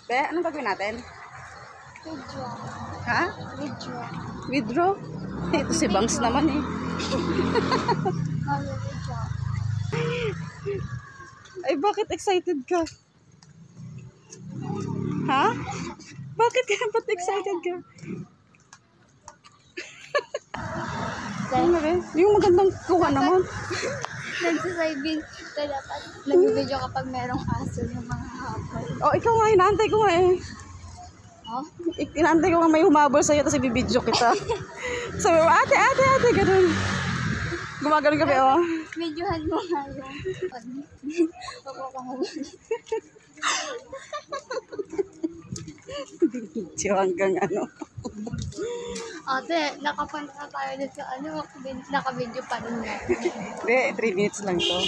Be, anong gagawin natin? Withdraw. Ha? Withdraw. Withdraw? Ito si Bangs naman eh. Withdraw. Ay, bakit excited ka? Ha? Bakit ka? Ba't excited ka? Ano ba? Yung magandang kuha naman. Nagsasaybin na dapat nag-video kapag merong aso ng mga habol. Oh, ikaw nga, inaantay ko nga eh. Oh? Inaantay ko nga may humabol sa'yo tapos ibibidyo kita. Sabi mo, ate, ganun. Gumagano'n kami, oh. Videohan mo nga yung Video hanggang ano. Ate, nakapunta na tayo dito sa naka-video pa rin natin. Hindi, 3 minutes lang to.